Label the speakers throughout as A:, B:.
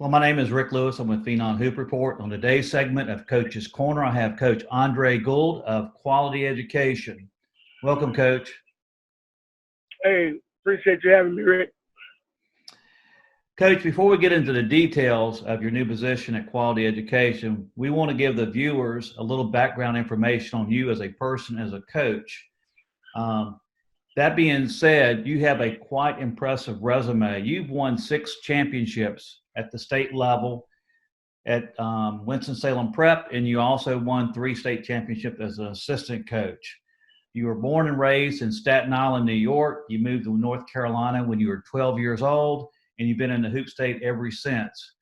A: Well, my name is Rick Lewis. I'm with Phenom Hoop Report. On today's segment of Coach's Corner, I have Coach Andre Gould of Quality Education. Welcome, Coach.
B: Hey, appreciate you having me, Rick.
A: Coach, before we get into the details of your new position at Quality Education, we want to give the viewers a little background information on you as a person, as a coach. That being said, you have a quite impressive resume. You've won 6 championships at the state level at Winston-Salem Prep, and you also won 3 state championships as an assistant coach. You were born and raised in Staten Island, New York. You moved to North Carolina when you were 12 years old, and you've been in the hoop state ever since.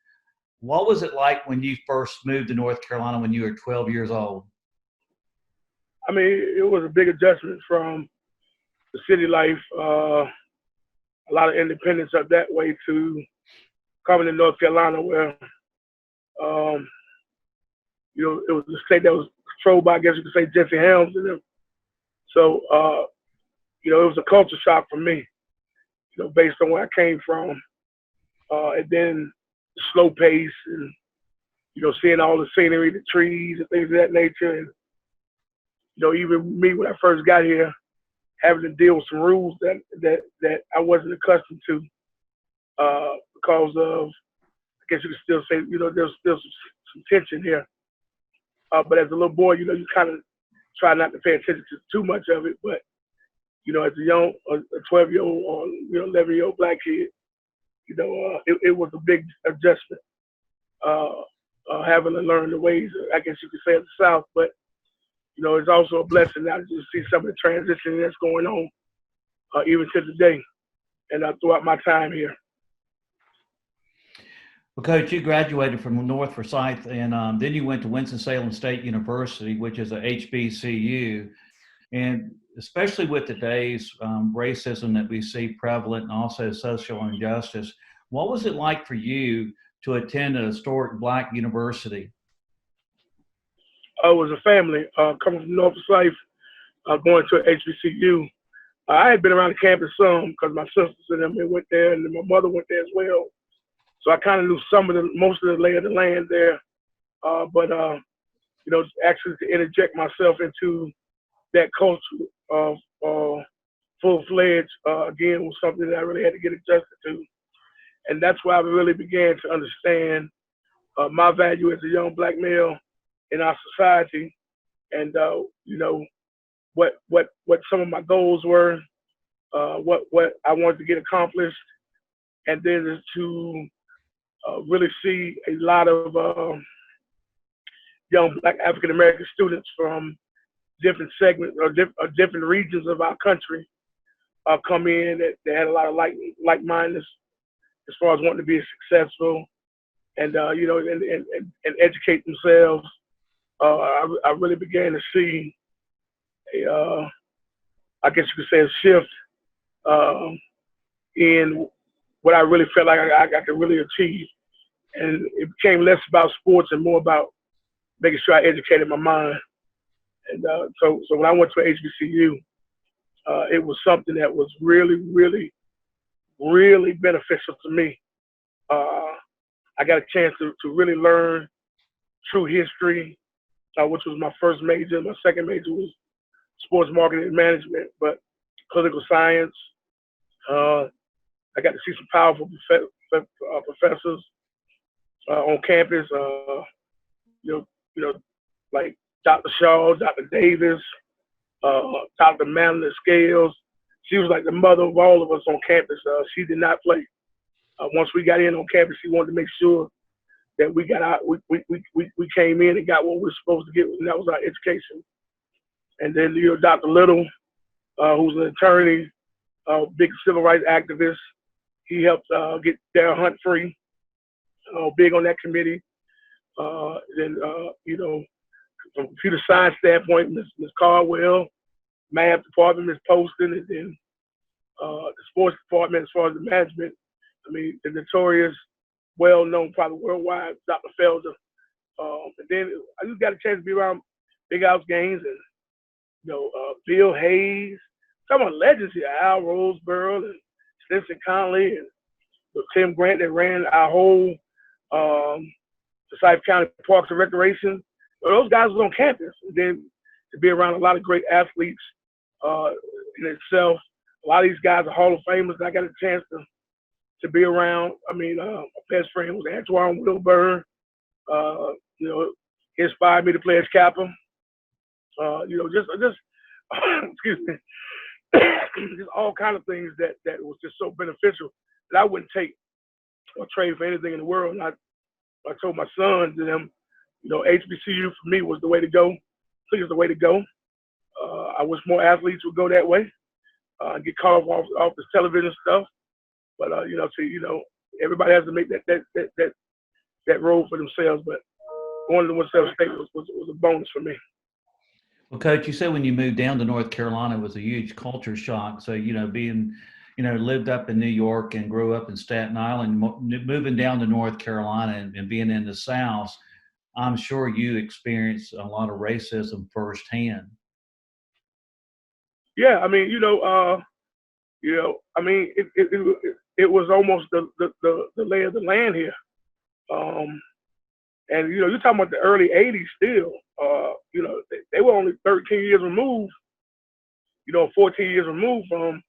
A: What was it like when you first moved to North Carolina when you were 12 years old?
B: I mean, it was a big adjustment from the city life, a lot of independence up that way to coming to North Carolina where, it was a state that was controlled by, I guess you could say, Jesse Helms and them. So, it was a culture shock for me, based on where I came from. And then the slow pace and, seeing all the scenery, the trees and things of that nature. And, even me when I first got here, having to deal with some rules that I wasn't accustomed to because of, I guess you could still say, there's still some tension here. But as a little boy, you kind of try not to pay attention to too much of it. But, as a 12-year-old or 11-year-old black kid, it was a big adjustment, having to learn the ways, I guess you could say, of the South. But, it's also a blessing now to see some of the transition that's going on, even to today, and throughout my time here.
A: Well, Coach, you graduated from North Forsyth, and then you went to Winston-Salem State University, which is a HBCU. And especially with today's racism that we see prevalent and also social injustice, what was it like for you to attend a historic Black university?
B: It was a family coming from North Forsyth, going to an HBCU. I had been around the campus some because my sisters and them went there, and then my mother went there as well. So I kind of knew most of the lay of the land there. But actually to interject myself into that culture of full-fledged, again, was something that I really had to get adjusted to. And that's why I really began to understand my value as a young Black male in our society, and what some of my goals were, what I wanted to get accomplished, and then is to really see a lot of young Black African American students from different segments or different regions of our country come in that had a lot of like-mindedness as far as wanting to be successful and and educate themselves. I really began to see I guess you could say, a shift in what I really felt like I could really achieve. And it became less about sports and more about making sure I educated my mind. And so when I went to HBCU, it was something that was really, really, really beneficial to me. I got a chance to really learn true history, which was my first major. My second major was sports marketing and management, but political science. I got to see some powerful professors on campus. Like Dr. Shaw, Dr. Davis, Dr. Madeline Scales. She was like the mother of all of us on campus. She did not play. Once we got in on campus, she wanted to make sure that we got out. We came in and got what we were supposed to get, and that was our education. And then Dr. Little, who's an attorney, big civil rights activist. He helped get Darryl Hunt free. Big on that committee. Then from a computer science standpoint, Ms. Caldwell, math department, Ms. Poston, and then the sports department as far as the management. I mean, the notorious, well-known, probably worldwide, Dr. Felder. And then I just got a chance to be around Big House games and, Bill Hayes, some of the legends here, Al Roseborough and Stinson Conley and Tim Grant that ran our whole Forsyth County Parks and Recreation. Those guys was on campus. And then to be around a lot of great athletes in itself. A lot of these guys are Hall of Famers. I got a chance to be around. I mean, my best friend was Antoine Wilburn. You know, he inspired me to play as Kappa. You know, just excuse me, just all kind of things that was just so beneficial that I wouldn't take or trade for anything in the world. And I told my sons and them, you know, HBCU for me was the way to go. I think it's the way to go. I wish more athletes would go that way, get caught off this television stuff. But you know, everybody has to make that road for themselves. But going to Winston State was a bonus for me.
A: Well, Coach, you said when you moved down to North Carolina it was a huge culture shock. So, you know, being, you know, lived up in New York and grew up in Staten Island, moving down to North Carolina and being in the South, I'm sure you experienced a lot of racism firsthand.
B: Yeah, I mean, I mean, it was almost the lay of the land here. And, you know, you're talking about the early 80s still. You know, they were only 13 years removed, you know, 14 years removed from,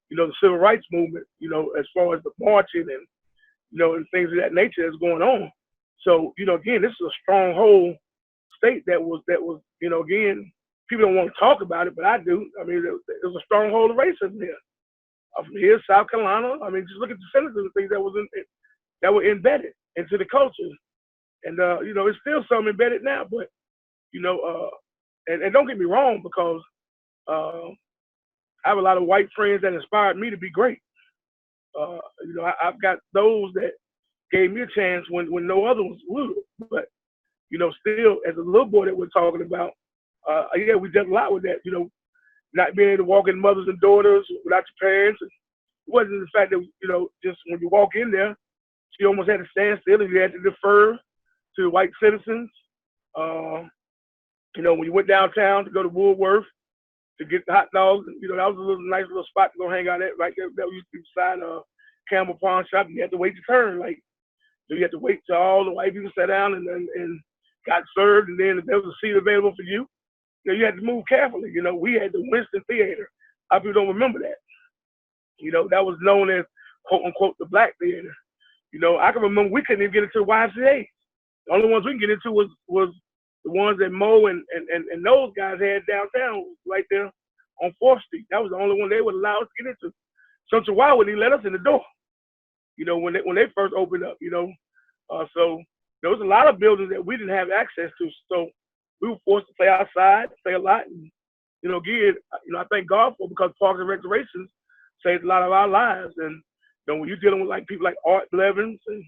B: you know, the civil rights movement, you know, as far as the marching and, you know, and things of that nature that's going on. So, you know, again, this is a stronghold state that was, you know, again, people don't want to talk about it, but I do. I mean, it was a stronghold of racism here. From here, South Carolina, I mean, just look at the senators and things that were embedded into the culture. And, you know, it's still some embedded now, but, you know, and don't get me wrong, because I have a lot of white friends that inspired me to be great. You know, I've got those that gave me a chance when no other ones would. But, you know, still, as a little boy that we're talking about, yeah, we dealt a lot with that, you know, not being able to walk in mothers and daughters without your parents. And it wasn't the fact that, you know, just when you walk in there, you almost had to stand still and you had to defer to white citizens. You know, when you went downtown to go to Woolworth to get the hot dogs, you know, that was a nice little spot to go hang out at, right there. That used to be beside Campbell Pawn Shop. You had to wait your turn. Like, so you had to wait till all the white people sat down and got served. And then if there was a seat available for you, you know, you had to move carefully. You know, we had the Winston Theater. A lot of people don't remember that. You know, that was known as, quote unquote, the Black Theater. You know, I can remember we couldn't even get into the YMCA. The only ones we can get into was the ones that Mo and those guys had downtown right there on 4th Street. That was the only one they would allow us to get into. So why would he let us in the door? You know, when they first opened up, you know. So there was a lot of buildings that we didn't have access to. So we were forced to play outside, play a lot. And, you know, again, you know, I thank God for it, because Parks and Recreation saved a lot of our lives. And, you know, when you're dealing with like people like Art Blevins and,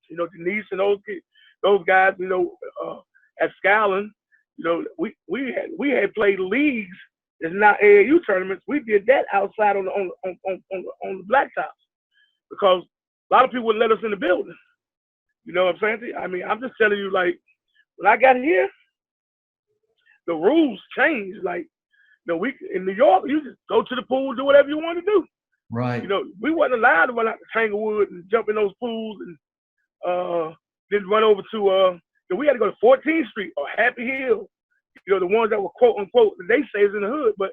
B: you know, Denise and those guys, you know, at Scowlin, you know, we had played leagues. It's not AAU tournaments. We did that outside on the blacktops, because a lot of people wouldn't let us in the building. You know what I'm saying? I mean, I'm just telling you, like, when I got here, the rules changed. Like, you know, in New York, you just go to the pool, do whatever you want to do.
A: Right.
B: You know, we wasn't allowed to run out to Tanglewood and jump in those pools and then run over to we had to go to 14th Street or Happy Hill. You know, the ones that were quote unquote the naysayers in the hood. But,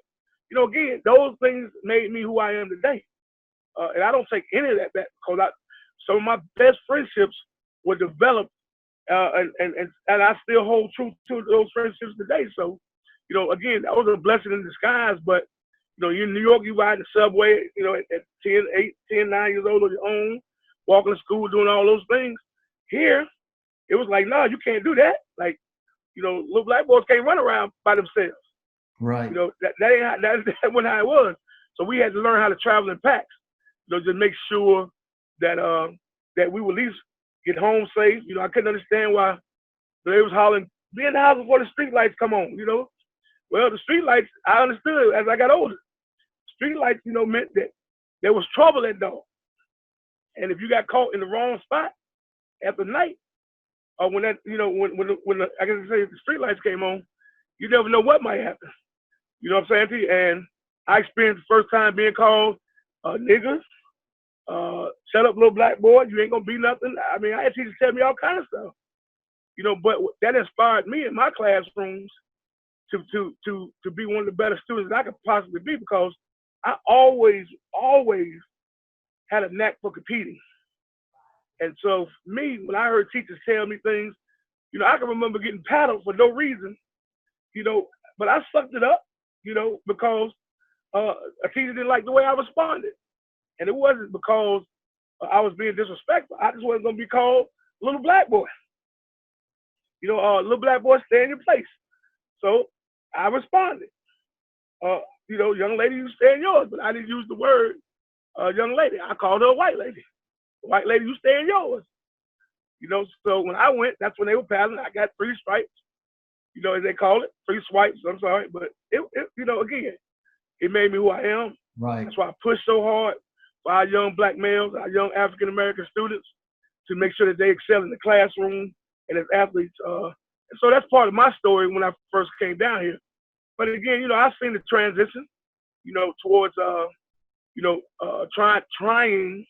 B: you know, again, those things made me who I am today. And I don't take any of that back, because some of my best friendships were developed, and I still hold true to those friendships today. So, you know, again, that was a blessing in disguise. But, you know, you're in New York, you ride the subway, you know, at 10, 9 years old on your own, walking to school, doing all those things. Here, it was like, no, you can't do that. Like, you know, little black boys can't run around by themselves.
A: Right.
B: You know, that wasn't how it was. So we had to learn how to travel in packs. You know, just make sure that that we would at least get home safe. You know, I couldn't understand why they was hollering, be in the house before the street lights come on, you know. Well, the street lights, I understood as I got older. Street lights, you know, meant that there was trouble at dawn. And if you got caught in the wrong spot after night, or when that, you know, when the, I guess say the street lights came on, you never know what might happen. You know what I'm saying to you? And I experienced the first time being called niggas, Shut up, little black boy. You ain't gonna be nothing. I mean, I had teachers tell me all kind of stuff. But that inspired me in my classrooms to be one of the better students I could possibly be, because I always had a knack for competing. And so for me, when I heard teachers tell me things, I can remember getting paddled for no reason, but I sucked it up, because a teacher didn't like the way I responded. And it wasn't because I was being disrespectful. I just wasn't going to be called little black boy. Little black boy, stay in your place. So I responded. Young lady, you stay in yours. But I didn't use the word young lady. I called her a white lady. White lady, you stay in yours. So when I went, that's when they were paddling. I got 3 stripes, as they call it, 3 swipes. I'm sorry. But again, it made me who I am.
A: Right.
B: That's why I push so hard for our young black males, our young African-American students, to make sure that they excel in the classroom and as athletes. And so that's part of my story when I first came down here. But again, I've seen the transition, towards, trying.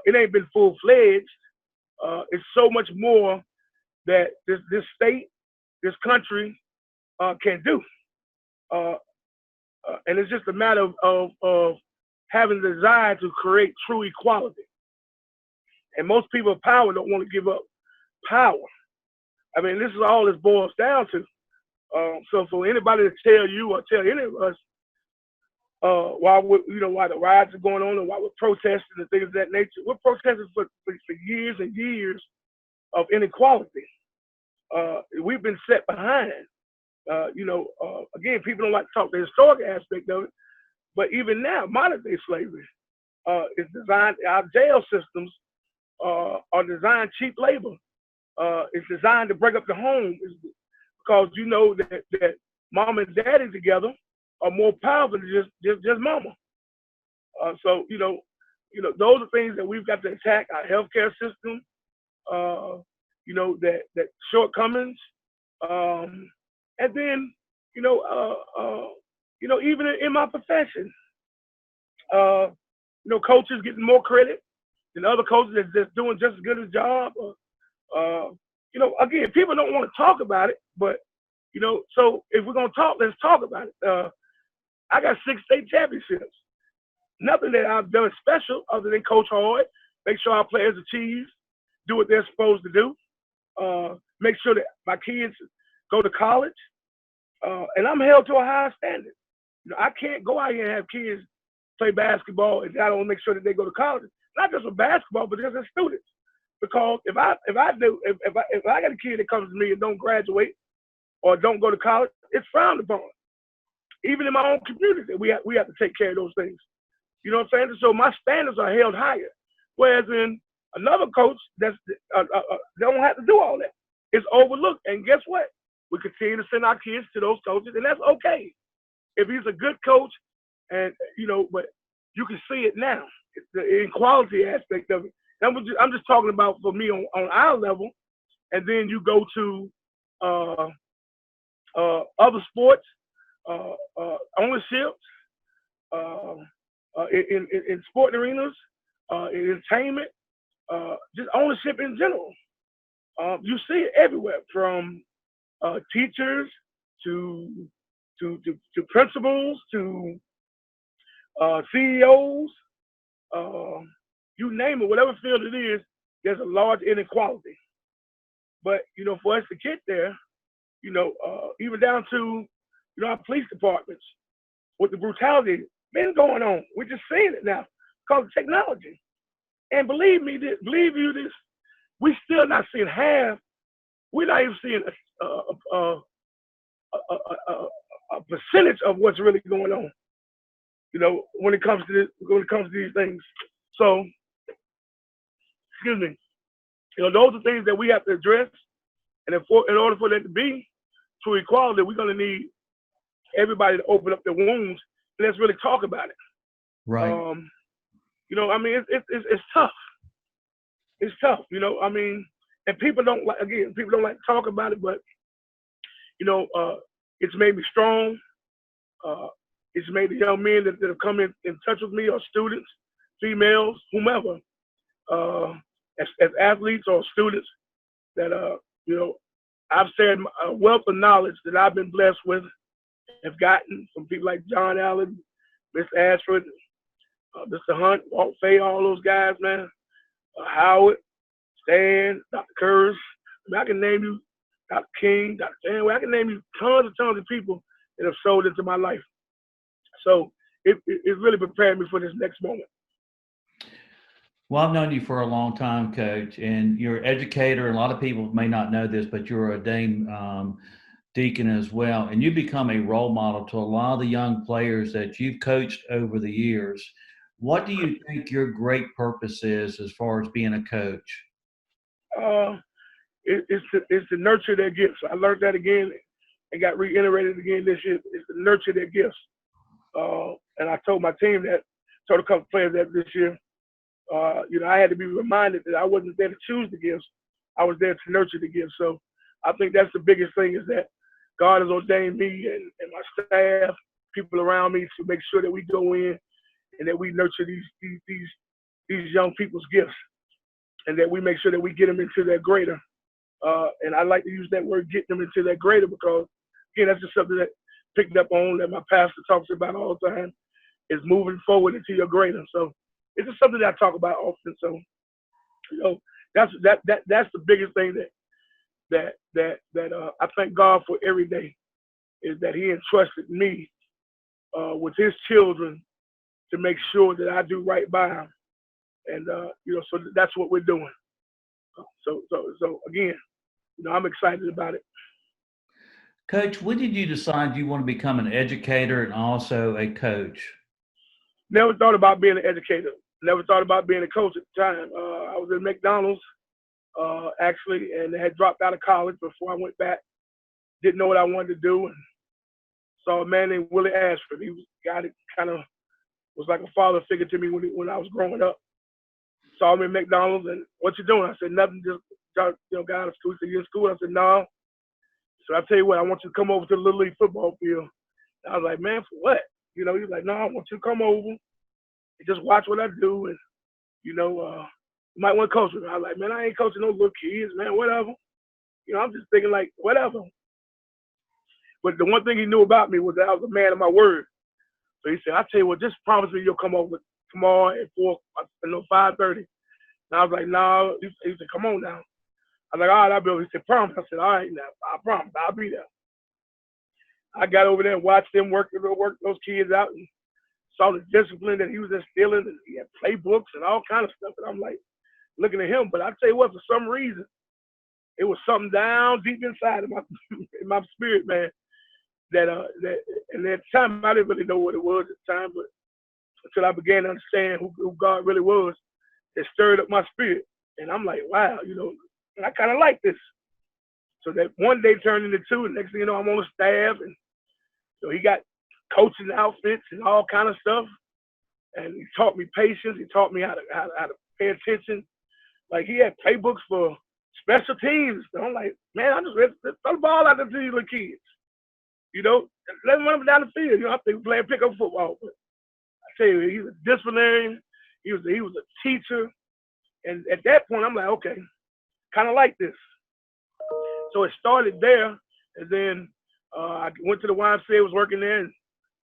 B: It ain't been full-fledged. It's so much more that this state, this country can do. And it's just a matter of having the desire to create true equality. And most people of power don't want to give up power. I mean, this is all this boils down to. So for anybody to tell you or tell any of us while the riots are going on and while we're protesting and things of that nature, we're protesting for years and years of inequality. We've been set behind. Again, people don't like to talk the historic aspect of it, but even now, modern day slavery is designed. Our jail systems are designed cheap labor. It's designed to break up the home, because that mom and daddy together are more powerful than just mama. So those are things that we've got to attack. Our healthcare system, that shortcomings, and then even in my profession, coaches getting more credit than other coaches that's just doing just as good a job. Again, people don't want to talk about it, but so if we're gonna talk, let's talk about it. I got 6 state championships. Nothing that I've done special other than coach hard, make sure our players achieve, do what they're supposed to do, make sure that my kids go to college, and I'm held to a high standard. I can't go out here and have kids play basketball and I don't make sure that they go to college. Not just for basketball, but just as students. Because if I got a kid that comes to me and don't graduate or don't go to college, it's frowned upon. Even in my own community, we have to take care of those things. You know what I'm saying? So my standards are held higher. Whereas in another coach, they don't have to do all that. It's overlooked. And guess what? We continue to send our kids to those coaches, and that's okay. If he's a good coach, and but you can see it now, it's the inequality aspect of it. I'm just talking about for me on our level, and then you go to other sports, ownership, in sporting arenas, in entertainment, just ownership in general. You see it everywhere, from teachers to principals to CEOs, you name it, whatever field it is, there's a large inequality. But for us to get there, even down to our police departments, with the brutality been going on, we're just seeing it now because of technology. And believe you this, we still not seeing half. We're not even seeing a percentage of what's really going on. When it comes to these things. So, excuse me. Those are things that we have to address. And in order for that to be true equality, we're going to need everybody to open up their wounds and let's really talk about it.
A: Right.
B: It's tough. It's tough. And people don't like to talk about it, but it's made me strong. It's made the young men that have come in touch with me, or students, females, whomever, as athletes or students, that you know, I've shared a wealth of knowledge that I've been blessed with, have gotten from people like John Allen, Miss Ashford, Mr. Hunt, Walt Fay, all those guys, man. Howard, Stan, Dr. Curtis. I mean, I can name you Dr. King, Dr. Janway. I can name you tons of people that have sold into my life. So it really prepared me for this next moment.
A: Well, I've known you for a long time, Coach, and you're an educator. A lot of people may not know this, but you're a ordained deacon as well. And you become a role model to a lot of the young players that you've coached over the years. What do you think your great purpose is as far as being a coach?
B: It's to nurture their gifts. I learned that again and got reiterated again this year. It's to nurture their gifts. And I told my team that, told a couple players that this year. You know, I had to be reminded that I wasn't there to choose the gifts. I was there to nurture the gifts. So I think that's the biggest thing, is that God has ordained me and my staff, people around me, to make sure that we go in and that we nurture these young people's gifts, and that we make sure that we get them into their greater. And I like to use that word, get them into their greater, because, again, that's just something that picked up on that my pastor talks about all the time, is moving forward into your greater. So it's just something that I talk about often. So, you know, that's the biggest thing that I thank God for every day, is that He entrusted me with His children to make sure that I do right by them. And you know, so that's what we're doing. So again, you know, I'm excited about it.
A: Coach, when did you decide you want to become an educator and also a coach?
B: Never thought about being an educator. Never thought about being a coach at the time. I was at McDonald's, actually, and I had dropped out of college before I went back. Didn't know what I wanted to do, and saw a man named Willie Ashford. He was a guy that kind of was like a father figure to me when I was growing up. Saw him at McDonald's, and what you doing? I said, nothing, just got out of school. He said, you in school? I said, no. So I tell you what, I want you to come over to the Little League football field. I was like, man, for what? You know, he's like, no, I want you to come over and just watch what I do, and, you know, you might want to coach me. I was like, man, I ain't coaching no little kids, man, whatever. You know, I'm just thinking like, whatever. But the one thing he knew about me was that I was a man of my word. So he said, I tell you what, just promise me you'll come over tomorrow at 5:30. And I was like, no. He said, come on now. I was like, all right, I'll be over. He said, promise. I said, all right, now, I promise, I'll be there. I got over there and watched them work those kids out, and saw the discipline that he was instilling, and he had playbooks and all kind of stuff. And I'm like, looking at him. But I tell you what, for some reason, it was something down deep inside of my spirit, man. That and at the time I didn't really know what it was at the time, but until I began to understand who God really was, it stirred up my spirit. And I'm like, wow, you know, I kind of like this. So that one day turned into two, and next thing you know, I'm on the staff, and so he got coaching outfits and all kind of stuff. And he taught me patience. He taught me how to pay attention. Like, he had playbooks for special teams. And I'm like, man, I'm just ready to throw the ball out there to these little kids. You know, let them run down the field. You know, I think playing pickup football. But I tell you, he was a disciplinarian. He was a teacher. And at that point, I'm like, okay, kind of like this. So it started there, and then I went to the YMCA, was working there, and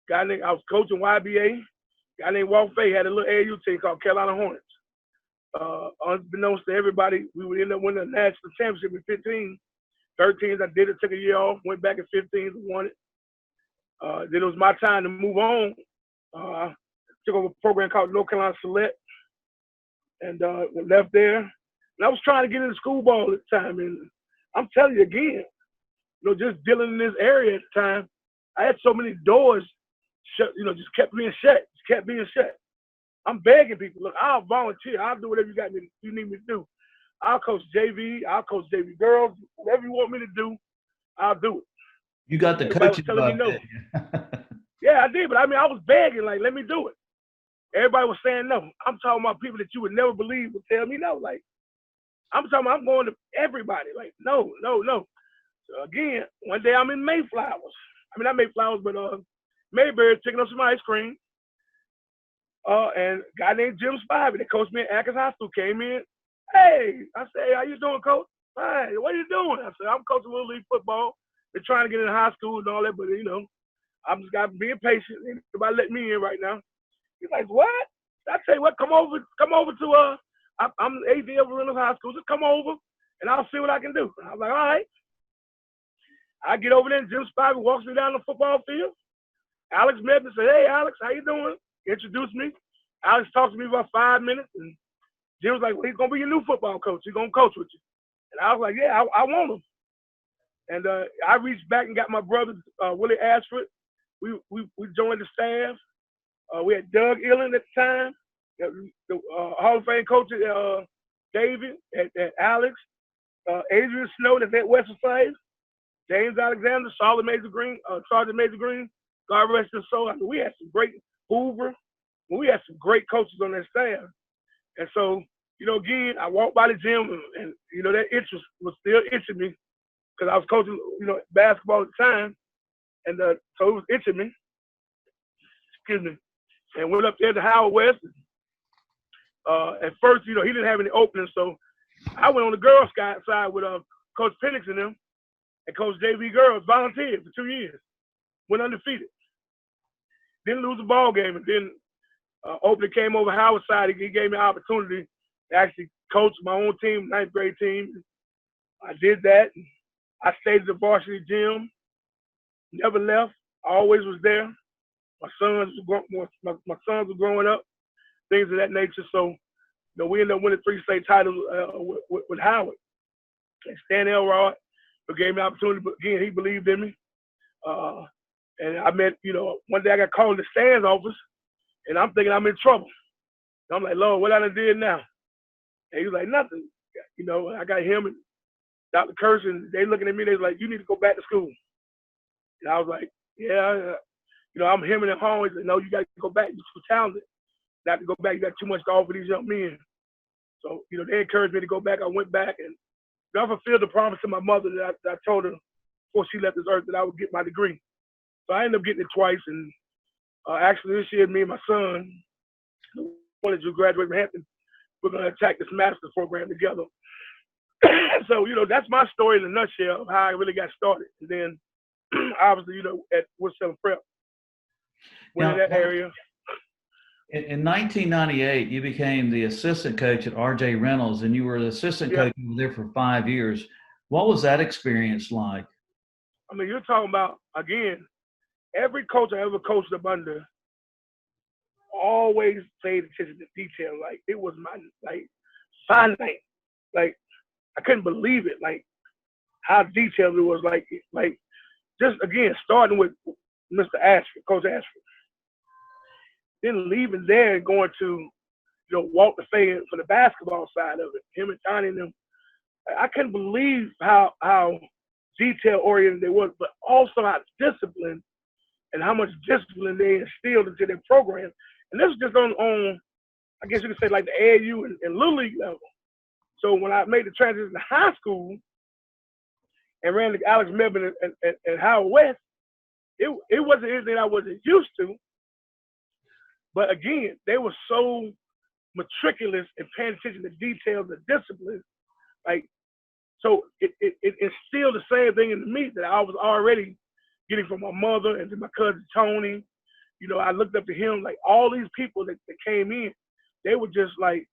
B: I was coaching YBA. A guy named Walt Fay had a little AAU team called Carolina Hornets. Unbeknownst to everybody, we would end up winning a national championship in 15. 13s, I did it, took a year off, went back in 15s, won it. Then it was my time to move on. Took over a program called North Carolina Select, and left there. And I was trying to get into school ball at the time, and I'm telling you again, you know, just dealing in this area at the time, I had so many doors shut, you know, just kept being shut. I'm begging people, look, I'll volunteer, I'll do whatever you need me to do. I'll coach JV, I'll coach JV girls, whatever you want me to do, I'll do it.
A: You got the coaching bug, didn't you?
B: Yeah, I did, but I mean, I was begging, like, let me do it. Everybody was saying no. I'm talking about people that you would never believe would tell me no. Like, I'm talking about, I'm going to everybody. Like, no. So again, one day I'm in Mayflowers. I mean, not Mayflowers, but Mayberry, picking up some ice cream. And a guy named Jim Spivey that coached me at Atkins High School came in. Hey, I said, hey, how you doing, coach? Hey, what are you doing? I said, I'm coaching Little League football. They're trying to get into high school and all that, but I'm just got to be patient. Nobody let me in right now. He's like, what? I tell you what, come over to I'm AD over in high school. Just come over and I'll see what I can do. I was like, all right. I get over there and Jim Spivey walks me down the football field. Alex met me and said, hey, Alex, how you doing? Introduced me. Alex talked to me about 5 minutes, and Jim was like, well, he's going to be your new football coach. He's going to coach with you. And I was like, yeah, I want him. And I reached back and got my brother, Willie Ashford. We joined the staff. We had Doug Illen at the time, the Hall of Fame coach, David, at Alex, Adrian Snow that's at Western Slaves, James Alexander, Sergeant Major Green, God rest his soul. I mean, we had some great Hoover. We had some great coaches on that staff. And so, again, I walked by the gym and that interest was still itching me because I was coaching, basketball at the time. And so it was itching me. Excuse me. And went up there to Howard West. At first, he didn't have any openings. So I went on the Girl Scout side with Coach Penix and them and Coach JV Girls, volunteered for 2 years. Went undefeated. Didn't lose a ball game. And then opening came over Howard's side. He gave me an opportunity to actually coach my own team, 9th grade team. I did that. I stayed at the varsity gym. Never left. Always was there. My sons were growing up, things of that nature. So, we ended up winning 3 state titles with Howard. And Stan Elrod, who gave me an opportunity, but again, he believed in me. And I met, one day I got called to Stan's office, and I'm thinking I'm in trouble. And I'm like, Lord, what I done did now? And he was like, nothing. I got him and Dr. Kirsten, they looking at me, they was like, you need to go back to school. And I was like, yeah, I'm hemming and hawing. He said, no, you got to go back. You're too talented. Not to go back. You got too much to offer these young men. So, they encouraged me to go back. I went back and I fulfilled the promise to my mother that I told her before she left this earth that I would get my degree. So I ended up getting it twice. And actually this year, me and my son, who wanted to graduate from Hampton, we're going to attack this master's program together. So, that's my story in a nutshell of how I really got started. And then, obviously, at Woodson Prep, in that area.
A: In 1998, you became the assistant coach at R.J. Reynolds, and you were the assistant coach there for 5 years. What was that experience like?
B: I mean, you're talking about, again, every coach I ever coached up under always paid attention to detail. Like, it was finite. Like, I couldn't believe it. Like, how detailed it was. Like just, again, starting with Mr. Ashford, Coach Ashford. Then leaving there and going to, Walter Fay for the basketball side of it, him and Johnny and them. I couldn't believe how detail-oriented they was, but also how disciplined and how much discipline they instilled into their program. And this is just on I guess you could say, like the AAU and Little League level. So when I made the transition to high school and ran the Alex Melvin and Howard West, it wasn't anything I wasn't used to. But again, they were so meticulous and paying attention to details and discipline. Like, so it instilled the same thing into me that I was already getting from my mother and to my cousin Tony. I looked up to him. Like, all these people that came in, they were just like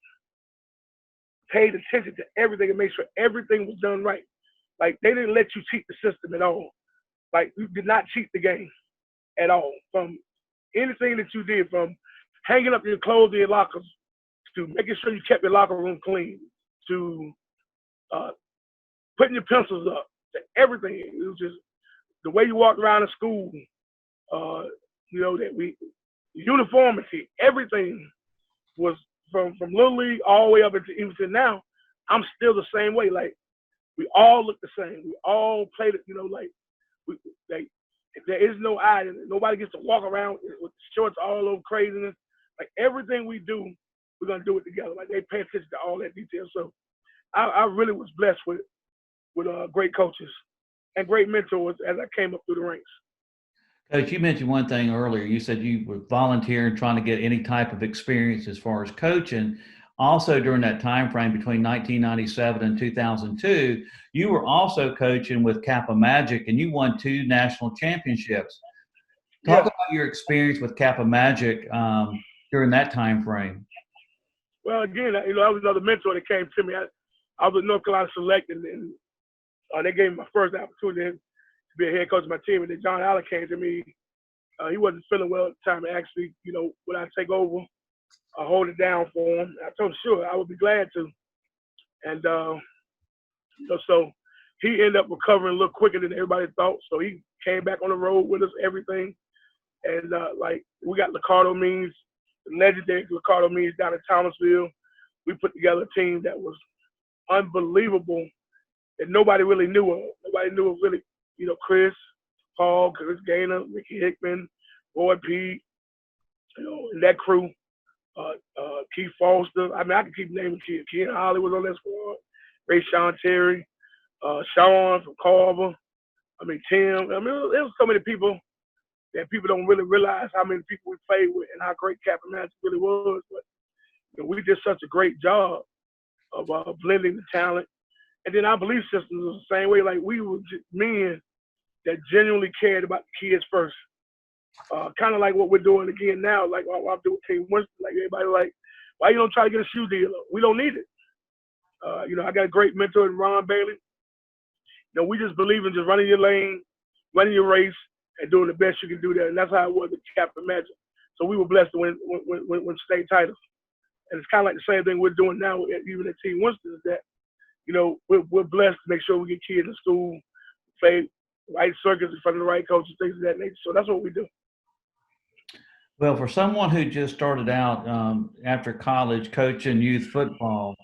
B: paid attention to everything and made sure everything was done right. Like, they didn't let you cheat the system at all. Like, you did not cheat the game at all. From anything that you did, from hanging up your clothes in your lockers, to making sure you kept your locker room clean, to putting your pencils up, to everything. It was just the way you walked around in school, that uniformity, everything was from Little League all the way up into even to now. I'm still the same way. Like, we all look the same. We all played it, if there is no eye, nobody gets to walk around with shorts all over craziness. Like, everything we do, we're going to do it together. Like, they pay attention to all that detail. So I really was blessed with great coaches and great mentors as I came up through the ranks.
A: Coach, you mentioned one thing earlier. You said you were volunteering, trying to get any type of experience as far as coaching. Also, during that time frame between 1997 and 2002, you were also coaching with Kappa Magic, and you won 2 national championships. Talk
B: Yeah.
A: about your experience with Kappa Magic during that time frame.
B: Well, again, I was another mentor that came to me. I was at North Carolina Select, and they gave me my first opportunity to be a head coach of my team. And then John Allen came to me. He wasn't feeling well at the time. And actually, would I take over, hold it down for him? I told him, sure, I would be glad to. And so he ended up recovering a little quicker than everybody thought. So he came back on the road with us, everything. And we got Ricardo Means, the legendary Ricardo Means down in Thomasville. We put together a team that was unbelievable that nobody really knew of. Nobody knew of really, Chris, Paul, Chris Gaynor, Ricky Hickman, Boy Pete, and that crew. Keith Foster. I mean, I can keep naming Keith. Ken Holly was on that squad. Ray Sean Terry, Sean from Carver. I mean, Tim. I mean, there was so many people that people don't really realize how many people we played with and how great Kappa Magic really was. But we did such a great job of blending the talent. And then our belief system was the same way. Like, we were men that genuinely cared about the kids first. Kind of like what we're doing again now. Like, I'm doing Team Winston. Like, everybody like, why you don't try to get a shoe deal? We don't need it. I got a great mentor in Ron Bailey. We just believe in just running your lane, running your race, and doing the best you can do there. And that's how it was at Kappa Magic. So we were blessed to win state titles. And it's kind of like the same thing we're doing now, even at Team Winston, is that, we're blessed to make sure we get kids in school, play right circuits in front of the right coaches, things of that nature. So that's what we do.
A: Well, for someone who just started out after college coaching youth football,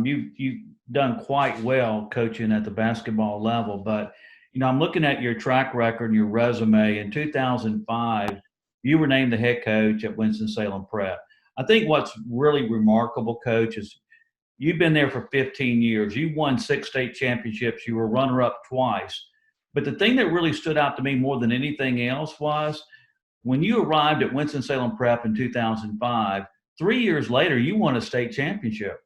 A: you've done quite well coaching at the basketball level. But, I'm looking at your track record and your resume. In 2005, you were named the head coach at Winston-Salem Prep. I think what's really remarkable, Coach, is you've been there for 15 years. You won 6 state championships. You were runner-up twice. But the thing that really stood out to me more than anything else was when you arrived at Winston-Salem Prep in 2005, 3 years later, you won a state championship.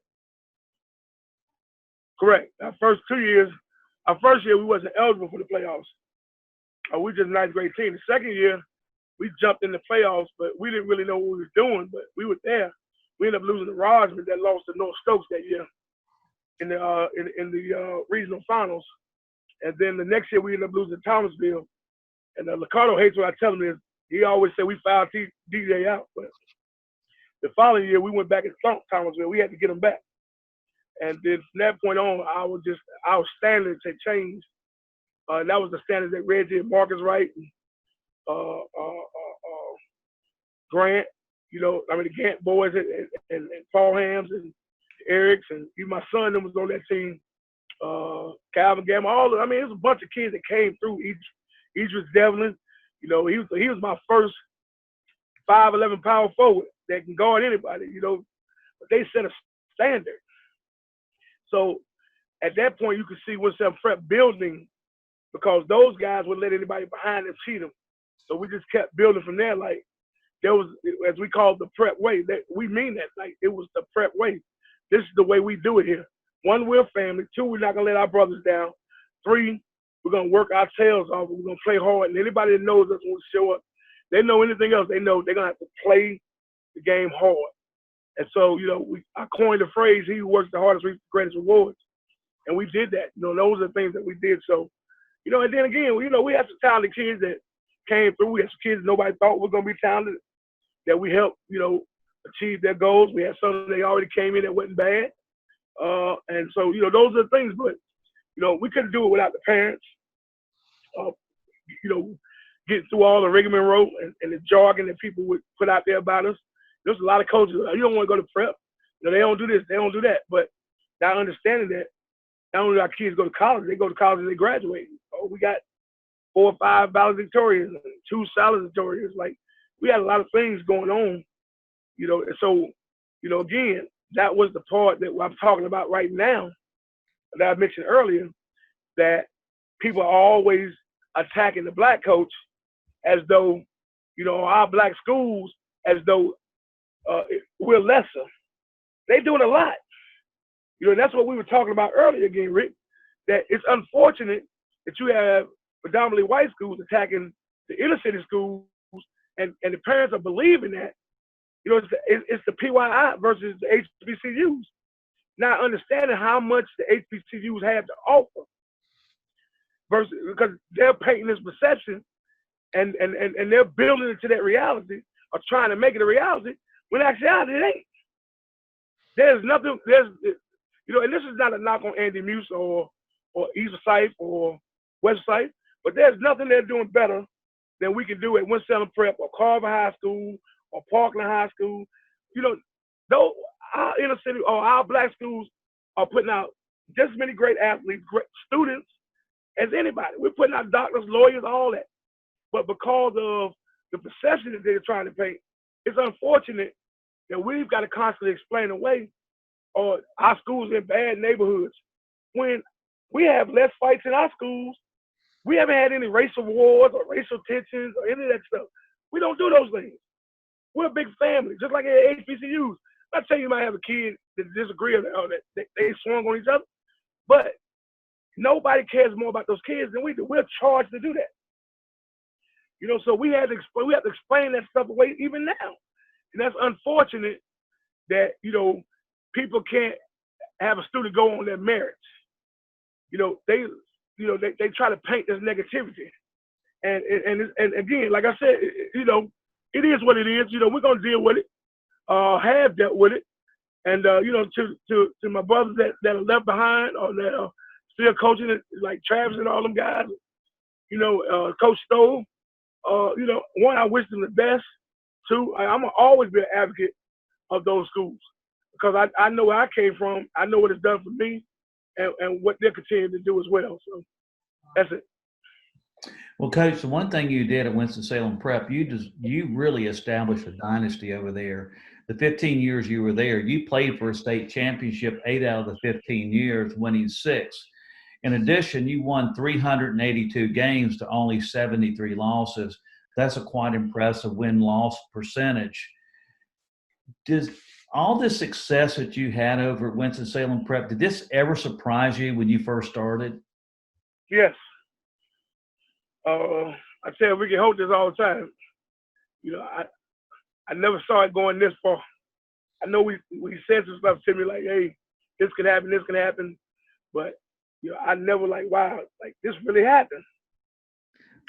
B: Correct. Our first year, we wasn't eligible for the playoffs. We just a ninth grade team. The second year, we jumped in the playoffs, but we didn't really know what we were doing, but we were there. We ended up losing to Rosman that lost to North Stokes that year in the regional finals. And then the next year, we ended up losing to Thomasville. And Ricardo hates what I tell him is, he always said we fouled DJ out. But the following year, we went back and thumped Thomasville. We had to get him back. And then from that point on, our standards had changed. That was the standards that Reggie and Marcus Wright and Grant, the Gant boys and Paul Hams and Erics and even my son that was on that team, Calvin Gamma, it was a bunch of kids that came through. Idris Devlin, he was my first 5'11" power forward that can guard anybody, but they set a standard. So at that point, you could see Winston Prep building because those guys wouldn't let anybody behind them cheat them. So we just kept building from there. Like, there was, as we call it, the Prep way. That we mean that. Like, it was the Prep way. This is the way we do it here. 1, we're family. 2, we're not going to let our brothers down. 3, we're going to work our tails off. We're going to play hard. And anybody that knows us when we show up, they know anything else. They know they're going to have to play the game hard. And so, I coined the phrase, he who works the hardest reaps the greatest rewards. And we did that. Those are the things that we did. So, and then again, we had some talented kids that came through. We had some kids that nobody thought were going to be talented that we helped, achieve their goals. We had some that already came in that wasn't bad. And so, those are the things. But, we couldn't do it without the parents, getting through all the rigmarole and the jargon that people would put out there about us. There's a lot of coaches, you don't want to go to prep. They don't do this, they don't do that. But now understanding that, not only do our kids go to college, they go to college and they graduate. We got 4 or 5 valedictorians, 2 salutatorians. Like, we had a lot of things going on, And so, again, that was the part that I'm talking about right now that I mentioned earlier, that people are always attacking the black coach as though, our black schools as though we're lesser. They doing a lot. And that's what we were talking about earlier again, Rick, that it's unfortunate that you have predominantly white schools attacking the inner city schools, and the parents are believing that, it's the PYI versus the HBCUs, not understanding how much the HBCUs have to offer, versus because they're painting this perception and they're building it to that reality or trying to make it a reality when actuality it ain't. There's nothing, and this is not a knock on Andy Muse or East Forsyth or West Forsyth, but there's nothing they're doing better than we can do at Winston-Salem Prep or Carver High School or Parkland High School. Though our inner city or our black schools are putting out just as many great athletes, great students as anybody. We're putting out doctors, lawyers, all that. But because of the perception that they're trying to paint, it's unfortunate that we've got to constantly explain away or our schools in bad neighborhoods when we have less fights in our schools. We haven't had any racial wars or racial tensions or any of that stuff. We don't do those things. We're a big family, just like at HBCUs. I'm not saying you might have a kid that disagree or that they swung on each other, but nobody cares more about those kids than we do. We're charged to do that. So we have to explain that stuff away even now. And that's unfortunate that, people can't have a student go on their merits. They try to paint this negativity. And again, like I said, it is what it is. We're going to deal with it, have dealt with it. And, to my brothers that are left behind or that are still coaching, like Travis and all them guys, Coach Stowe, one, I wish them the best. Two, I'm going to always be an advocate of those schools because I know where I came from. I know what it's done for me and what they're continuing to do as well. So that's it.
A: Well, Coach, the one thing you did at Winston-Salem Prep, you really established a dynasty over there. The 15 years you were there, you played for a state championship 8 out of the 15 years, winning 6. In addition, you won 382 games to only 73 losses. That's a quite impressive win-loss percentage. Does all this success that you had over at Winston-Salem Prep, did this ever surprise you when you first started?
B: Yes. I tell Ricky Holt this all the time. I never saw it going this far. I know we said some stuff to me like, hey, this can happen. But, I never wow, this really happened.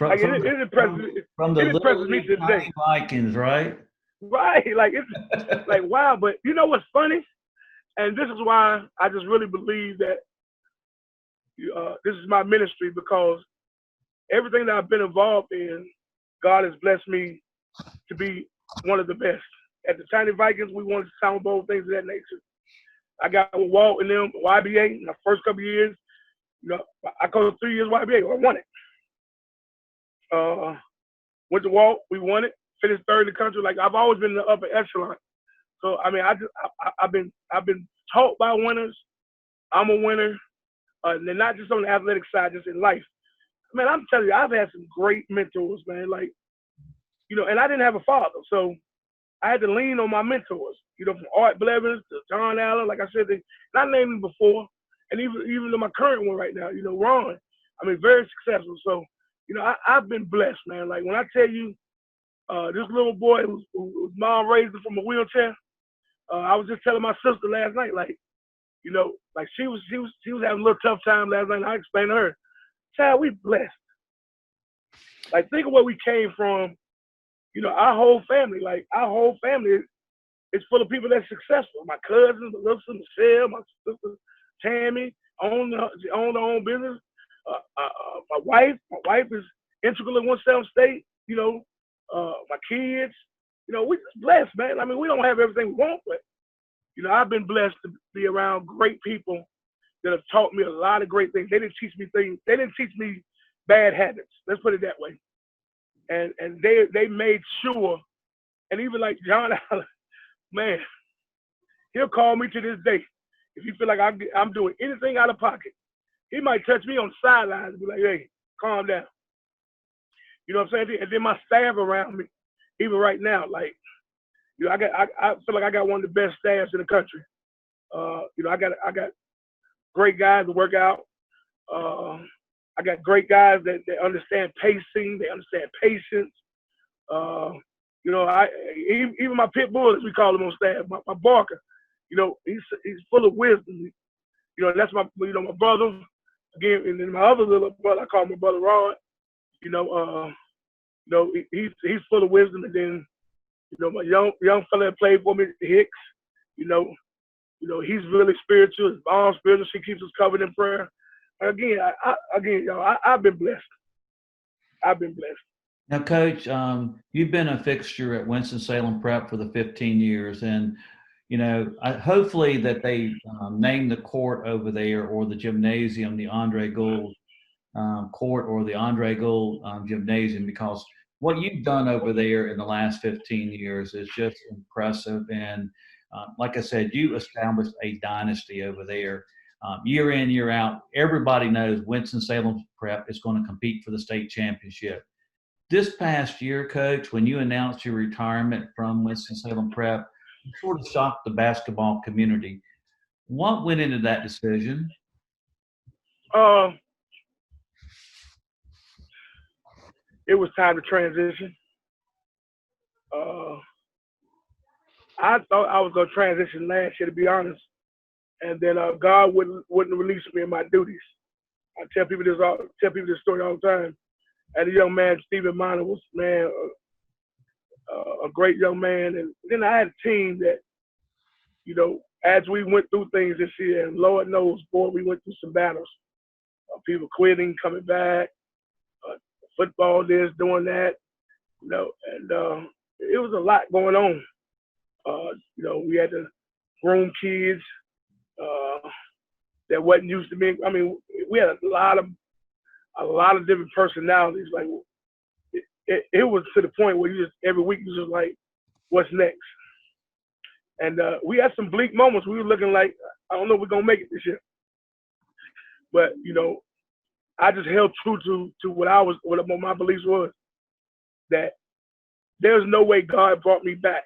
B: It impresses me today.
A: Vikings, right?
B: Right. It's wow. But you know what's funny? And this is why I just really believe that this is my ministry, because everything that I've been involved in, God has blessed me to be one of the best. At the Tiny Vikings, we won Sound Bowl, things of that nature. I got with Walt and them, YBA, my first couple of years. I coached 3 years YBA, I won it. Went to Walt, we won it, finished third in the country. I've always been in the upper echelon. So I've been taught by winners. I'm a winner, and not just on the athletic side, just in life. Man, I'm telling you, I've had some great mentors, man. And I didn't have a father, so I had to lean on my mentors. From Art Blevins to John Allen, like I said, not named them before, and even to my current one right now, Ron. Very successful. So, I've been blessed, man. When I tell you, this little boy whose mom raised him from a wheelchair, I was just telling my sister last night, she was having a little tough time last night. And I explained to her, child, we blessed. Think of where we came from. Our whole family, is full of people that's successful. My cousins, Melissa, Michelle, my sister Tammy, own her own business. My wife is integral in Winston State. My kids. We just blessed, man. We don't have everything we want, but I've been blessed to be around great people that have taught me a lot of great things. They didn't teach me things. They didn't teach me bad habits. Let's put it that way. And they made sure, and even like John Allen, man, he'll call me to this day. If he feel like I'm doing anything out of pocket, he might touch me on the sidelines and be like, hey, calm down. You know what I'm saying? And then my staff around me, even right now, like, you know, I feel like I got one of the best staffs in the country. You know, I got great guys to work out. I got great guys that understand pacing, they understand patience. You know, even my pit bull, as we call him on staff, my Barker, you know, he's full of wisdom. You know, that's my brother. Again, and then my other little brother, I call my brother Rod. You know, he's full of wisdom. And then, you know, my young fella that played for me, Hicks. You know, he's really spiritual. His mom's spiritual. She keeps us covered in prayer. Again, I've been blessed. I've been blessed.
A: Now, Coach, you've been a fixture at Winston-Salem Prep for the 15 years, and you know, hopefully that they name the court over there or the gymnasium the Andre Gould court or the Andre Gould gymnasium, because what you've done over there in the last 15 years is just impressive. And like I said, you established a dynasty over there. Year in, year out, everybody knows Winston-Salem Prep is going to compete for the state championship. This past year, Coach, when you announced your retirement from Winston-Salem Prep, you sort of shocked the basketball community. What went into that decision?
B: It was time to transition. I thought I was going to transition last year, to be honest. And then God wouldn't release me in my duties. I tell people this story all the time. And a young man, Stephen Minor, was, man, a great young man. And then I had a team that, you know, as we went through things this year, and Lord knows, boy, we went through some battles. People quitting, coming back, football this, doing that, you know, and it was a lot going on. You know, we had to groom kids that wasn't used to being. I mean, we had a lot of different personalities. Like it was to the point where you just every week you just like, what's next? And we had some bleak moments. We were looking like, I don't know if we're gonna make it this year. But you know, I just held true to what my beliefs was, that there's no way God brought me back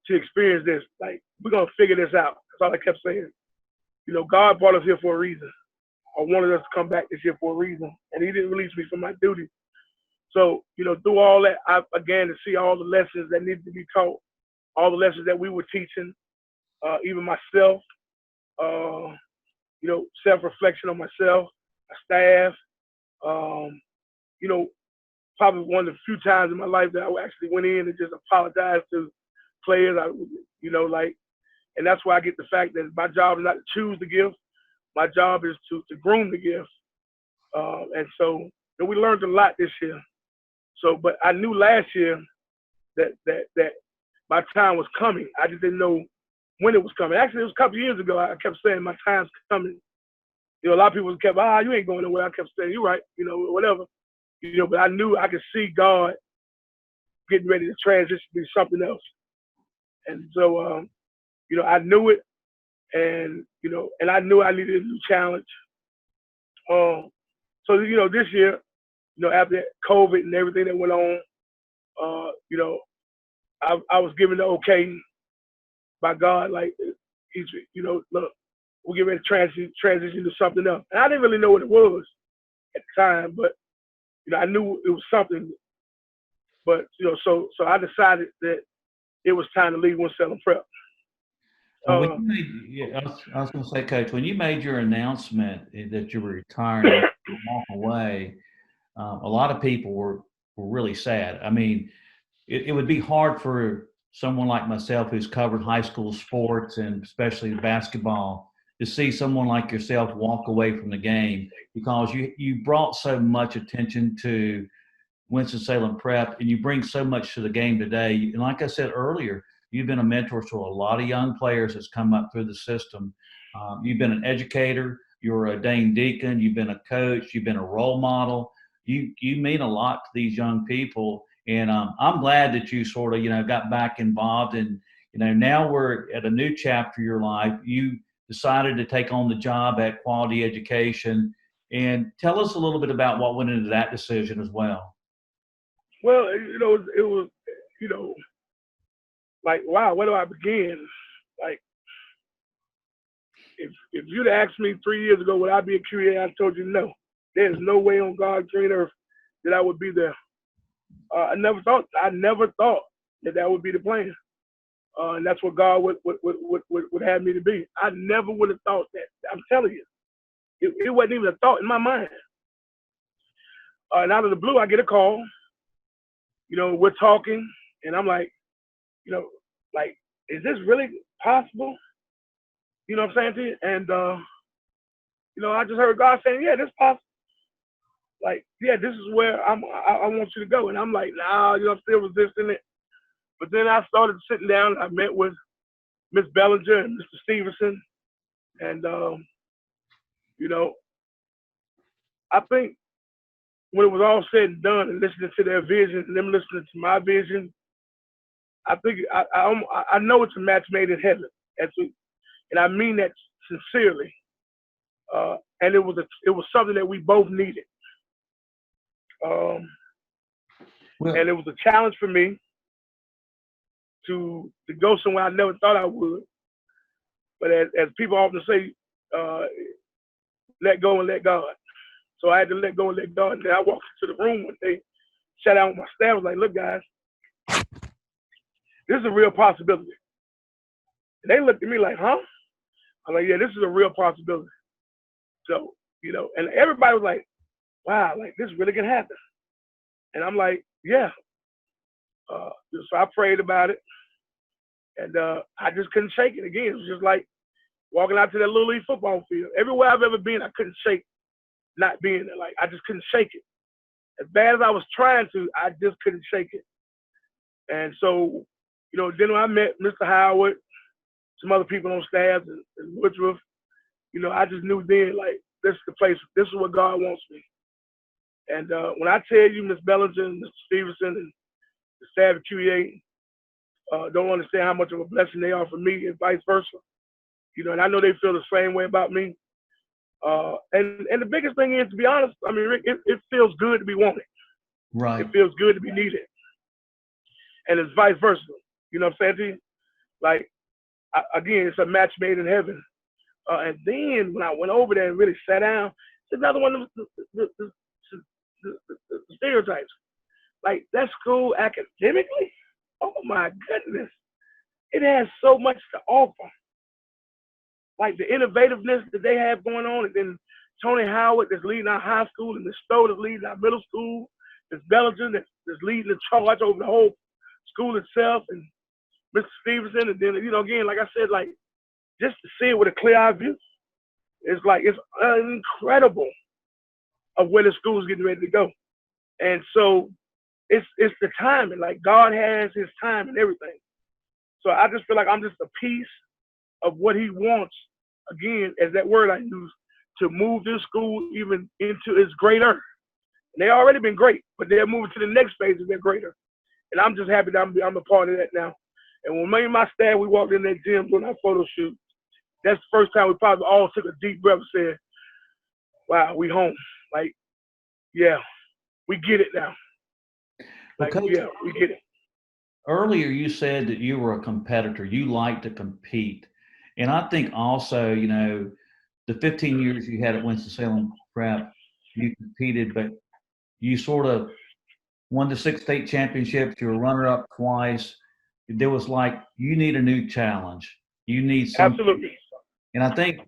B: to experience this. Like, we're gonna figure this out. That's all I kept saying. You know, God brought us here for a reason. I wanted us to come back this year for a reason, and He didn't release me from my duty. So, you know, through all that, I began to see all the lessons that needed to be taught, all the lessons that we were teaching, even myself. You know, self-reflection on myself, my staff. You know, probably one of the few times in my life that I actually went in and just apologized to players. You know, like, and that's why I get the fact that my job is not to choose the gift. My job is to groom the gift. And so, you know, we learned a lot this year. So, but I knew last year that my time was coming. I just didn't know when it was coming. Actually, it was a couple of years ago. I kept saying my time's coming. You know, a lot of people kept, you ain't going nowhere. I kept saying, you're right, you know, whatever. You know, but I knew I could see God getting ready to transition to something else. And so, you know, I knew it, and, you know, and I knew I needed a new challenge. So, you know, this year, you know, after COVID and everything that went on, you know, I was given the okay by God, like, He's, you know, look, we're getting ready to transition to something else. And I didn't really know what it was at the time, but, you know, I knew it was something. But, you know, so I decided that it was time to leave Winston-Salem Prep.
A: Well, I was going to say, Coach, when you made your announcement that you were retiring and walk away, a lot of people were really sad. I mean, it would be hard for someone like myself who's covered high school sports and especially basketball to see someone like yourself walk away from the game, because you brought so much attention to Winston-Salem Prep and you bring so much to the game today. And like I said earlier, you've been a mentor to a lot of young players that's come up through the system. You've been an educator, you're a Dane Deacon, you've been a coach, you've been a role model. You mean a lot to these young people. And I'm glad that you sort of, you know, got back involved. And, you know, now we're at a new chapter of your life. You decided to take on the job at Quality Education. And tell us a little bit about what went into that decision as well.
B: Well, it was, like, wow, where do I begin? Like, if you'd asked me 3 years ago, would I be a QEA? I told you no. There's no way on God's green earth that I would be there. I never thought that would be the plan. And that's what God would have me to be. I never would have thought that. I'm telling you, it wasn't even a thought in my mind. And out of the blue, I get a call. We're talking, and I'm like, like, is this really possible? You know what I'm saying to you? And, I just heard God saying, yeah, this is possible. Like, yeah, this is where I want you to go. And I'm like, nah, I'm still resisting it. But then I started sitting down. I met with Miss Bellinger and Mr. Stevenson. And, I think when it was all said and done and listening to their vision and them listening to my vision, I think I know it's a match made in heaven. And I mean that sincerely. And it was something that we both needed. And it was a challenge for me to go somewhere I never thought I would. But as people often say, let go and let God. So I had to let go and let God. And then I walked into the room one day, sat down with my staff, was like, look, guys, this is a real possibility. And they looked at me like, huh? I'm like, yeah, this is a real possibility. So, and everybody was like, wow, like this really can happen. And I'm like, yeah. So I prayed about it, and I just couldn't shake it again. It was just like walking out to that Little League football field. Everywhere I've ever been, I couldn't shake not being there. Like, I just couldn't shake it. As bad as I was trying to, I just couldn't shake it. And so, then when I met Mr. Howard, some other people on staff, and Woodruff, I just knew then, like, this is the place, this is what God wants me. And when I tell you, Ms. Bellinger and Mr. Stevenson and the staff at QEA don't understand how much of a blessing they are for me and vice versa, and I know they feel the same way about me. And the biggest thing is, to be honest, I mean, Rick, it feels good to be wanted.
A: Right.
B: It feels good to be needed. And it's vice versa. You know what I'm saying to you? Like, again, it's a match made in heaven. And then when I went over there and really sat down, it's another one of the stereotypes. Like, that school academically, oh my goodness, it has so much to offer. Like the innovativeness that they have going on, and then Tony Howard that's leading our high school, and Ms. Stowe that's leading our middle school, Ms. Bellinger that's leading the charge over the whole school itself, and Mr. Stevenson, and then, again, like I said, like, just to see it with a clear eye view, it's like, it's incredible of where the school is getting ready to go. And so it's the timing, like God has his time and everything. So I just feel like I'm just a piece of what he wants, again, as that word I use, to move this school even into its greater. And they already been great, but they're moving to the next phase of their greater. And I'm just happy that I'm a part of that now. And when me and my staff, we walked in that gym doing our photo shoot, that's the first time we probably all took a deep breath and said, wow, we home. Like, yeah, we get it now. Like,
A: Coach,
B: yeah, we get it.
A: Earlier you said that you were a competitor. You like to compete. And I think also, the 15 years you had at Winston-Salem Prep, you competed, but you sort of won the 6 state championships. You were runner-up twice. There was like, you need a new challenge. You need something.
B: Absolutely.
A: And I think,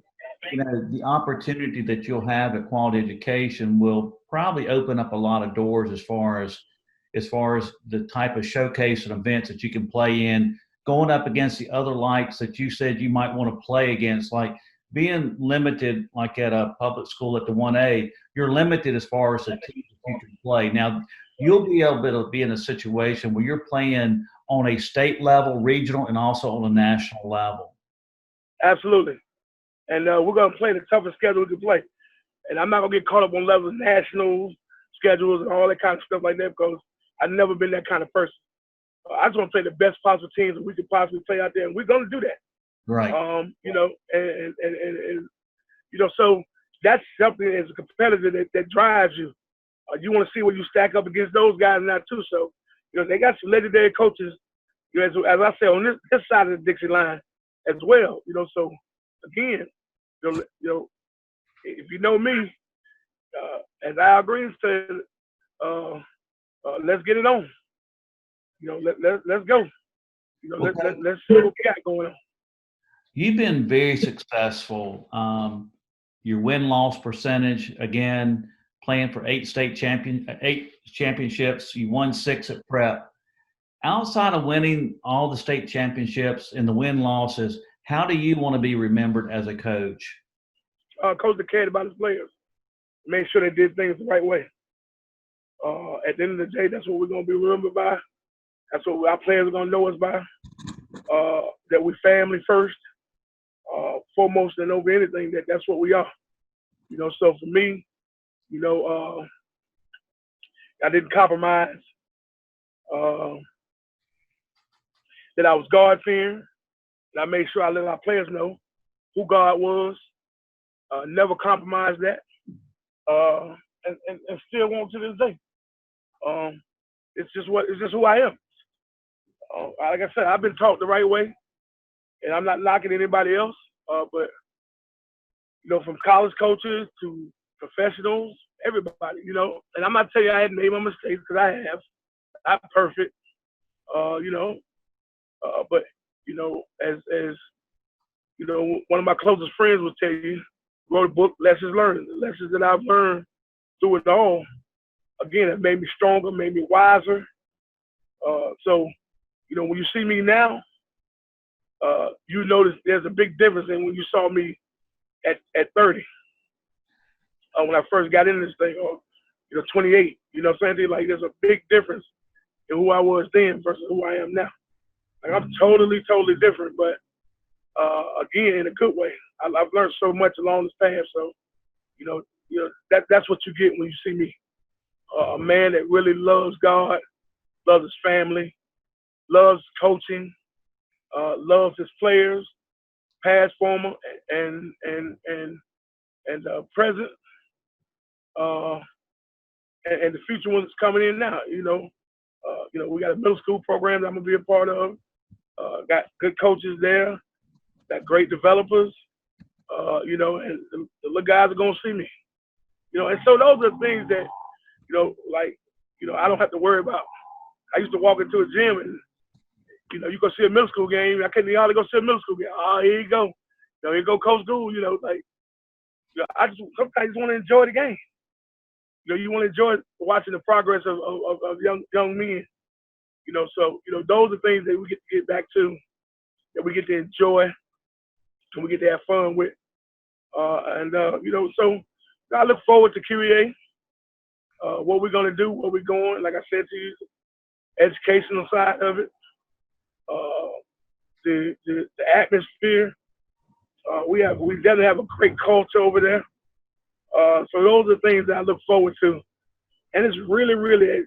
A: the opportunity that you'll have at Quality Education will probably open up a lot of doors as far as the type of showcase and events that you can play in, going up against the other lights that you said you might want to play against, like being limited, like at a public school at the 1A, you're limited as far as the teams that you can play. Now, you'll be able to be in a situation where you're playing on a state level, regional, and also on a national level.
B: Absolutely. And we're going to play the toughest schedule we can play. And I'm not going to get caught up on levels of nationals, schedules, and all that kind of stuff like that, because I've never been that kind of person. I just want to play the best possible teams that we could possibly play out there, and we're going to do that.
A: Right.
B: So that's something as a competitor that drives you. You want to see where you stack up against those guys now too. So, they got some legendary coaches, as I say, on this side of the Dixie line as well. So again, if you know me, as Al Green said, let's get it on. Let's go. Let's see what we got going on.
A: You've been very successful. Your win-loss percentage, again, playing for 8 championships. You won 6 at prep. Outside of winning all the state championships and the win-losses, how do you want to be remembered as a coach?
B: Coach that cared about his players. Made sure they did things the right way. At the end of the day, that's what we're going to be remembered by. That's what our players are going to know us by. That we're family first, foremost and over anything. That's what we are. So for me, I didn't compromise. That I was God-fearing. And I made sure I let our players know who God was. Never compromised that. And still won't to this day. It's just who I am. Like I said, I've been taught the right way, and I'm not knocking anybody else. But from college coaches to professionals, everybody, and I'm not telling you I hadn't made my mistakes, because I have. Not perfect, but as one of my closest friends will tell you, wrote a book, Lessons Learned. The lessons that I've learned through it all, again, it made me stronger, made me wiser. So, when you see me now, you notice there's a big difference than when you saw me at 30. When I first got into this thing, or 28. What I'm saying? Like, there's a big difference in who I was then versus who I am now. Like, I'm totally different, but again, in a good way. I've learned so much along this path. So, that's what you get when you see me. A man that really loves God, loves his family, loves coaching, loves his players, past, former, and present, and the future ones coming in now. We got a middle school program that I'm gonna be a part of. Got good coaches there, got great developers, and the little guys are gonna see me. And so those are things that, I don't have to worry about. I used to walk into a gym and, you go see a middle school game. I couldn't hardly go see a middle school game. Oh, here you go. Here you go, Coach Gould. I sometimes want to enjoy the game. You want to enjoy watching the progress of young men. So, those are things that we get to get back to, that we get to enjoy, and we get to have fun with. So I look forward to QEA, what we're going to do, where we're going. Like I said to you, educational side of it, the atmosphere. We definitely have a great culture over there. So those are things that I look forward to. And it's really, really,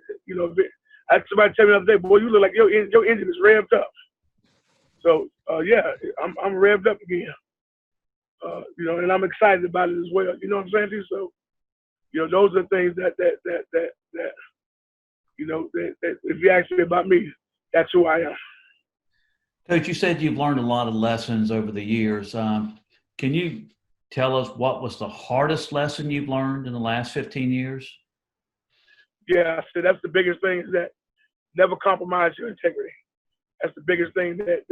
B: I had somebody tell me the other day, boy, you look like your engine is revved up. So, yeah, I'm revved up again. And I'm excited about it as well. You know what I'm saying? So, those are things that if you ask me about me, that's who I am.
A: Coach, you said you've learned a lot of lessons over the years. Can you tell us what was the hardest lesson you've learned in the last 15 years?
B: Yeah, so that's the biggest thing, is that never compromise your integrity. That's the biggest thing that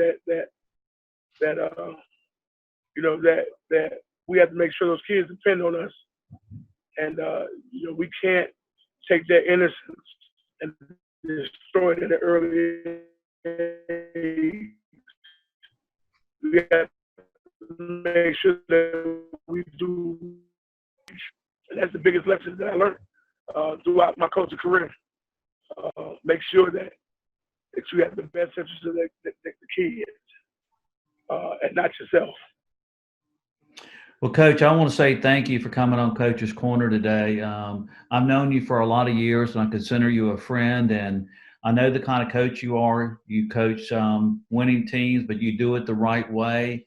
B: we have to make sure those kids depend on us. And, we can't take their innocence and destroy it at an early age. We have to make sure that we do. And that's the biggest lesson that I learned throughout my coaching career. Make sure that you have the best interest of the kids, and not yourself.
A: Well, Coach, I want to say thank you for coming on Coach's Corner today. I've known you for a lot of years, and I consider you a friend, and I know the kind of coach you are. You coach winning teams, but you do it the right way.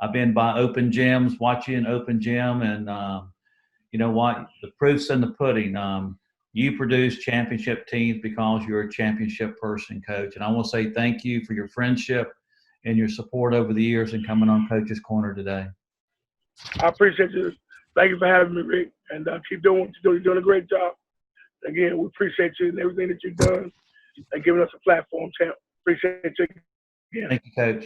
A: I've been by open gyms, watching open gym, and you know what? The proof's in the pudding. You produce championship teams because you're a championship person, Coach. And I want to say thank you for your friendship and your support over the years and coming on Coach's Corner today.
B: I appreciate you. Thank you for having me, Rick. And keep doing what you're doing. You're doing a great job. Again, we appreciate you and everything that you've done and giving us a platform, champ. Appreciate you again.
A: Thank you, Coach.